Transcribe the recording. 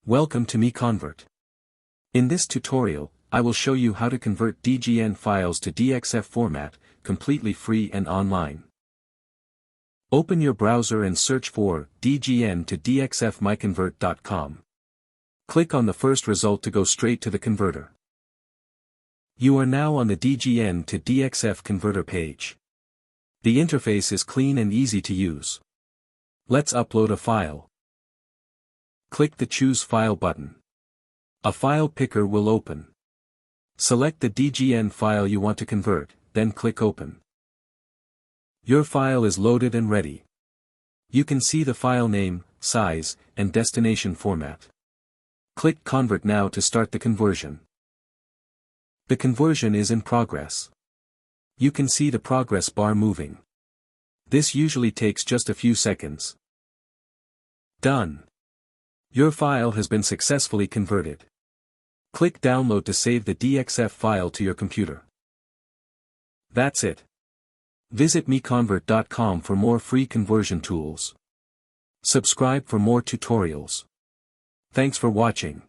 Welcome to MiConvert. In this tutorial, I will show you how to convert DGN files to DXF format, completely free and online. Open your browser and search for DGN to DXF MiConvert.com. Click on the first result to go straight to the converter. You are now on the DGN to DXF converter page. The interface is clean and easy to use. Let's upload a file. Click the Choose File button. A file picker will open. Select the DGN file you want to convert, then click Open. Your file is loaded and ready. You can see the file name, size, and destination format. Click Convert now to start the conversion. The conversion is in progress. You can see the progress bar moving. This usually takes just a few seconds. Done. Your file has been successfully converted. Click Download to save the DXF file to your computer. That's it. Visit MiConvert.com for more free conversion tools. Subscribe for more tutorials. Thanks for watching.